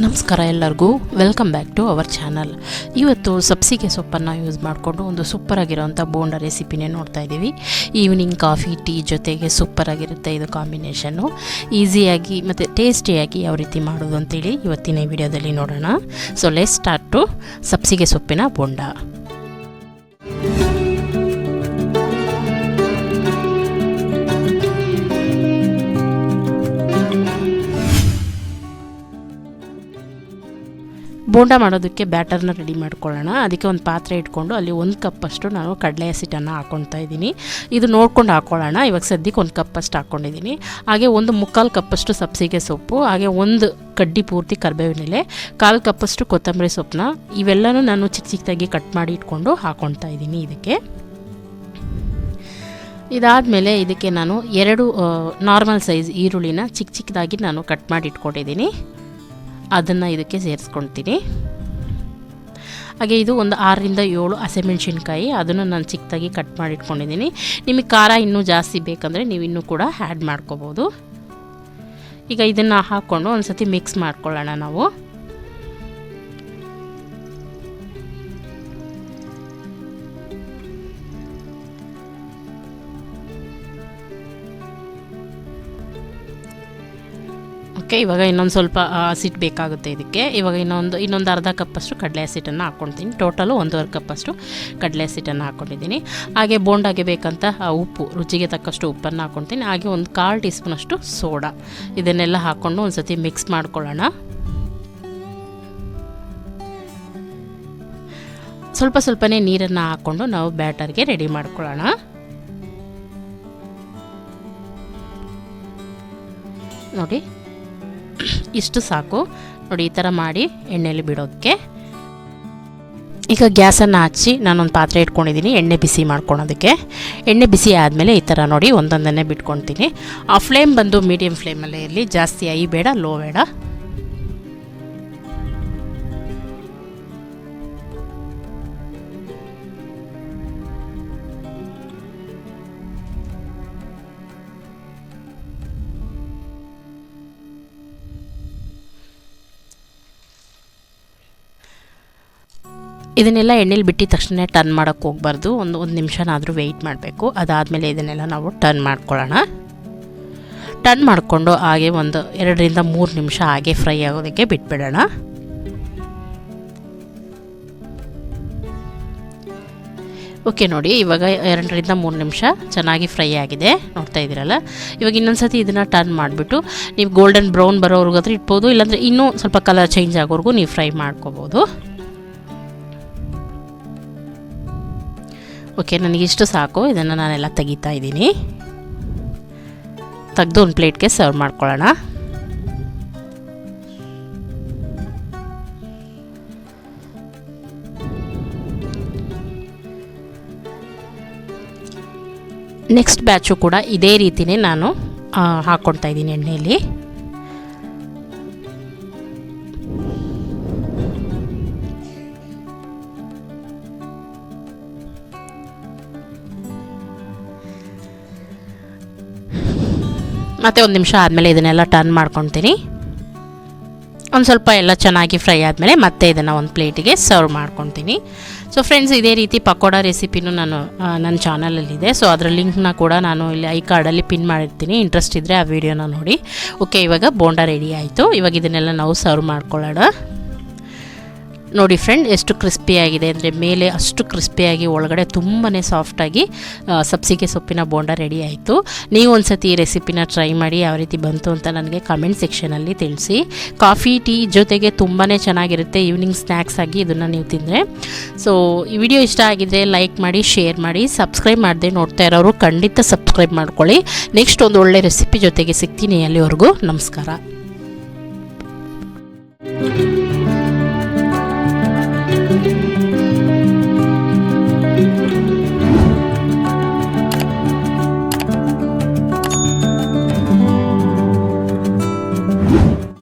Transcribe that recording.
ನಮಸ್ಕಾರ ಎಲ್ಲರಿಗೂ, welcome back to our channel. ಇವತ್ತು ಸಬ್ಸಿಗೆ ಸೊಪ್ಪನ್ನು ಯೂಸ್ ಮಾಡಿಕೊಂಡು ಒಂದು ಸೂಪರಾಗಿರೋಂಥ ಬೋಂಡ ರೆಸಿಪಿನೇ ನೋಡ್ತಾ ಇದ್ದೀವಿ. ಈವ್ನಿಂಗ್ ಕಾಫಿ ಟೀ ಜೊತೆಗೆ ಸೂಪರಾಗಿರುತ್ತೆ ಇದು ಕಾಂಬಿನೇಷನ್ನು. ಈಸಿಯಾಗಿ ಮತ್ತು ಟೇಸ್ಟಿಯಾಗಿ ಯಾವ ರೀತಿ ಮಾಡೋದು ಅಂತೇಳಿ ಇವತ್ತಿನ ವಿಡಿಯೋದಲ್ಲಿ ನೋಡೋಣ. ಸೊ ಲೆಟ್ಸ್ ಸ್ಟಾರ್ಟ್ ಟು ಸಬ್ಸಿಗೆ ಸೊಪ್ಪಿನ ಬೋಂಡ. ಬೋಂಡ ಮಾಡೋದಕ್ಕೆ ಬ್ಯಾಟರ್ನ ರೆಡಿ ಮಾಡ್ಕೊಳ್ಳೋಣ. ಅದಕ್ಕೆ ಒಂದು ಪಾತ್ರೆ ಇಟ್ಕೊಂಡು ಅಲ್ಲಿ 1 ಕಪ್ಪಷ್ಟು ನಾನು ಕಡಲೆ ಹಸಿಟ್ಟನ್ನು ಹಾಕ್ಕೊಳ್ತಾ ಇದ್ದೀನಿ. ಇದು ನೋಡ್ಕೊಂಡು ಹಾಕ್ಕೊಳ್ಳೋಣ. ಇವಾಗ ಸದ್ಯಕ್ಕೆ 1 ಕಪ್ಪಷ್ಟು ಹಾಕ್ಕೊಂಡಿದ್ದೀನಿ. ಹಾಗೆ 1/4 ಕಪ್ಪಷ್ಟು ಸಬ್ಸಿಗೆ ಸೊಪ್ಪು, ಹಾಗೆ 1 ಕಡ್ಡಿ ಪೂರ್ತಿ ಕರಿಬೇವಿನ ಎಲೆ, 1/4 ಕಪ್ಪಷ್ಟು ಕೊತ್ತಂಬರಿ ಸೊಪ್ಪನ್ನ ಇವೆಲ್ಲನೂ ನಾನು ಚಿಕ್ಕ ಚಿಕ್ಕದಾಗಿ ಕಟ್ ಮಾಡಿ ಇಟ್ಕೊಂಡು ಹಾಕ್ಕೊಳ್ತಾ ಇದ್ದೀನಿ. ಇದಕ್ಕೆ ಇದಾದಮೇಲೆ ಇದಕ್ಕೆ ನಾನು 2 ನಾರ್ಮಲ್ ಸೈಜ್ ಈರುಳ್ಳಿನ ಚಿಕ್ಕ ಚಿಕ್ಕದಾಗಿ ನಾನು ಕಟ್ ಮಾಡಿ ಇಟ್ಕೊಂಡಿದ್ದೀನಿ. ಅದನ್ನು ಇದಕ್ಕೆ ಸೇರಿಸ್ಕೊಳ್ತೀನಿ. ಹಾಗೆ ಇದು ಒಂದು 6ರಿಂದ 7 ಹಸಿಮೆಣಸಿನ್ಕಾಯಿ, ಅದನ್ನು ನಾನು ಚಿಕ್ಕದಾಗಿ ಕಟ್ ಮಾಡಿ ಇಟ್ಕೊಂಡಿದ್ದೀನಿ. ನಿಮಗೆ ಖಾರ ಇನ್ನೂ ಜಾಸ್ತಿ ಬೇಕಂದರೆ ನೀವು ಇನ್ನೂ ಕೂಡ ಆ್ಯಡ್ ಮಾಡ್ಕೋಬೋದು. ಈಗ ಇದನ್ನು ಹಾಕ್ಕೊಂಡು ಒಂದು ಸತಿ ಮಿಕ್ಸ್ ಮಾಡ್ಕೊಳ್ಳೋಣ ನಾವು. ಇವಾಗ ಇನ್ನೊಂದು ಸ್ವಲ್ಪ ಹಸಿಟ್ಟು ಬೇಕಾಗುತ್ತೆ ಇದಕ್ಕೆ. ಇವಾಗ ಇನ್ನೊಂದು ಅರ್ಧ ಕಪ್ಪಷ್ಟು ಕಡಲೆ ಹಸಿಟ್ಟನ್ನು ಹಾಕ್ಕೊಳ್ತೀನಿ. ಟೋಟಲು 1.5 ಕಪ್ಪಷ್ಟು ಕಡಲೆ ಹಸಿಟ್ಟನ್ನು ಹಾಕ್ಕೊಂಡಿದ್ದೀನಿ. ಹಾಗೆ ಬೋಂಡಾಗೆ ಬೇಕಂತ ಉಪ್ಪು, ರುಚಿಗೆ ತಕ್ಕಷ್ಟು ಉಪ್ಪನ್ನು ಹಾಕ್ಕೊಳ್ತೀನಿ. ಹಾಗೆ ಒಂದು 1/4 ಟೀ ಸ್ಪೂನಷ್ಟು ಸೋಡಾ, ಇದನ್ನೆಲ್ಲ ಹಾಕ್ಕೊಂಡು ಒಂದು ಸತಿ ಮಿಕ್ಸ್ ಮಾಡ್ಕೊಳ್ಳೋಣ. ಸ್ವಲ್ಪನೇ ನೀರನ್ನು ಹಾಕ್ಕೊಂಡು ನಾವು ಬ್ಯಾಟರ್ಗೆ ರೆಡಿ ಮಾಡ್ಕೊಳ್ಳೋಣ. ನೋಡಿ, ಇಷ್ಟು ಸಾಕು. ನೋಡಿ, ಈ ಥರ ಮಾಡಿ ಎಣ್ಣೆಯಲ್ಲಿ ಬಿಡೋದಕ್ಕೆ. ಈಗ ಗ್ಯಾಸನ್ನು ಹಚ್ಚಿ ನಾನೊಂದು ಪಾತ್ರೆ ಇಟ್ಕೊಂಡಿದ್ದೀನಿ ಎಣ್ಣೆ ಬಿಸಿ ಮಾಡ್ಕೊಳೋದಕ್ಕೆ. ಎಣ್ಣೆ ಬಿಸಿ ಆದಮೇಲೆ ಈ ಥರ ನೋಡಿ ಒಂದೊಂದನ್ನೇ ಬಿಟ್ಕೊಳ್ತೀನಿ. ಆ ಫ್ಲೇಮ್ ಬಂದು ಮೀಡಿಯಮ್ ಫ್ಲೇಮಲ್ಲೇ ಇರಲಿ, ಜಾಸ್ತಿ ಹೈ ಬೇಡ, ಲೋ ಬೇಡ. ಇದನ್ನೆಲ್ಲ ಎಣ್ಣೆಲಿ ಬಿಟ್ಟಿದ ತಕ್ಷಣ ಟರ್ನ್ ಮಾಡೋಕ್ಕೆ ಹೋಗ್ಬಾರ್ದು. ಒಂದು ನಿಮಿಷನಾದರೂ ವೆಯ್ಟ್ ಮಾಡಬೇಕು. ಅದಾದಮೇಲೆ ಇದನ್ನೆಲ್ಲ ನಾವು ಟರ್ನ್ ಮಾಡ್ಕೊಳ್ಳೋಣ. ಟರ್ನ್ ಮಾಡಿಕೊಂಡು ಹಾಗೆ ಒಂದು 2ರಿಂದ 3 ನಿಮಿಷ ಹಾಗೆ ಫ್ರೈ ಆಗೋದಕ್ಕೆ ಬಿಟ್ಬಿಡೋಣ. ಓಕೆ, ನೋಡಿ ಇವಾಗ 2ರಿಂದ 3 ನಿಮಿಷ ಚೆನ್ನಾಗಿ ಫ್ರೈ ಆಗಿದೆ, ನೋಡ್ತಾ ಇದ್ದೀರಲ್ಲ. ಇವಾಗ ಇನ್ನೊಂದು ಸತಿ ಇದನ್ನು ಟರ್ನ್ ಮಾಡಿಬಿಟ್ಟು ನೀವು ಗೋಲ್ಡನ್ ಬ್ರೌನ್ ಬರೋವರೆಗಾದ್ರೂ ಇಟ್ಬೋದು, ಇಲ್ಲಾಂದರೆ ಇನ್ನೂ ಸ್ವಲ್ಪ ಕಲರ್ ಚೇಂಜ್ ಆಗೋವರೆಗೂ ನೀವು ಫ್ರೈ ಮಾಡ್ಕೋಬೋದು. ಓಕೆ, ನನಗಿಷ್ಟು ಸಾಕು. ಇದನ್ನು ನಾನೆಲ್ಲ ತೆಗಿತಾ ಇದ್ದೀನಿ. ತೆಗೆದು ಒಂದು ಪ್ಲೇಟ್ಗೆ ಸರ್ವ್ ಮಾಡ್ಕೊಳ್ಳೋಣ. ನೆಕ್ಸ್ಟ್ ಬ್ಯಾಚು ಕೂಡ ಇದೇ ರೀತಿಯೇ ನಾನು ಹಾಕ್ಕೊಳ್ತಾ ಇದ್ದೀನಿ ಎಣ್ಣೆಯಲ್ಲಿ. ಮತ್ತು 1 ನಿಮಿಷ ಆದಮೇಲೆ ಇದನ್ನೆಲ್ಲ ಟರ್ನ್ ಮಾಡ್ಕೊತೀನಿ. ಒಂದು ಸ್ವಲ್ಪ ಎಲ್ಲ ಚೆನ್ನಾಗಿ ಫ್ರೈ ಆದಮೇಲೆ ಮತ್ತೆ ಇದನ್ನು ಒಂದು ಪ್ಲೇಟಿಗೆ ಸರ್ವ್ ಮಾಡ್ಕೊತೀನಿ. ಸೊ ಫ್ರೆಂಡ್ಸ್, ಇದೇ ರೀತಿ ಪಕೋಡ ರೆಸಿಪಿನೂ ನನ್ನ ಚಾನಲಲ್ಲಿದೆ. ಸೊ ಅದರ ಲಿಂಕ್ನ ಕೂಡ ನಾನು ಇಲ್ಲಿ ಐ ಕಾರ್ಡಲ್ಲಿ ಪಿನ್ ಮಾಡಿರ್ತೀನಿ. ಇಂಟ್ರೆಸ್ಟ್ ಇದ್ದರೆ ಆ ವಿಡಿಯೋನ ನೋಡಿ. ಓಕೆ, ಇವಾಗ ಬೋಂಡ ರೆಡಿ ಆಯಿತು. ಇವಾಗ ಇದನ್ನೆಲ್ಲ ನಾವು ಸರ್ವ್ ಮಾಡ್ಕೊಳ್ಳೋಣ. ನೋಡಿ ಫ್ರೆಂಡ್, ಎಷ್ಟು ಕ್ರಿಸ್ಪಿಯಾಗಿದೆ ಅಂದರೆ ಮೇಲೆ ಅಷ್ಟು ಕ್ರಿಸ್ಪಿಯಾಗಿ, ಒಳಗಡೆ ತುಂಬಾ ಸಾಫ್ಟಾಗಿ ಸಬ್ಸಿಗೆ ಸೊಪ್ಪಿನ ಬೋಂಡ ರೆಡಿ ಆಯಿತು. ನೀವು ಒಂದು ಸತಿ ಈ ರೆಸಿಪಿನ ಟ್ರೈ ಮಾಡಿ ಯಾವ ರೀತಿ ಬಂತು ಅಂತ ನನಗೆ ಕಮೆಂಟ್ ಸೆಕ್ಷನಲ್ಲಿ ತಿಳಿಸಿ. ಕಾಫಿ ಟೀ ಜೊತೆಗೆ ತುಂಬಾ ಚೆನ್ನಾಗಿರುತ್ತೆ ಈವ್ನಿಂಗ್ ಸ್ನ್ಯಾಕ್ಸ್ ಆಗಿ ಇದನ್ನು ನೀವು ತಿಂದರೆ. ಸೊ ಈ ವಿಡಿಯೋ ಇಷ್ಟ ಆಗಿದ್ದರೆ ಲೈಕ್ ಮಾಡಿ, ಶೇರ್ ಮಾಡಿ, ಸಬ್ಸ್ಕ್ರೈಬ್ ಮಾಡದೆ ನೋಡ್ತಾ ಇರೋರು ಖಂಡಿತ ಸಬ್ಸ್ಕ್ರೈಬ್ ಮಾಡ್ಕೊಳ್ಳಿ. ನೆಕ್ಸ್ಟ್ ಒಂದು ಒಳ್ಳೆ ರೆಸಿಪಿ ಜೊತೆಗೆ ಸಿಗ್ತೀನಿ. ಅಲ್ಲಿವರೆಗೂ ನಮಸ್ಕಾರ.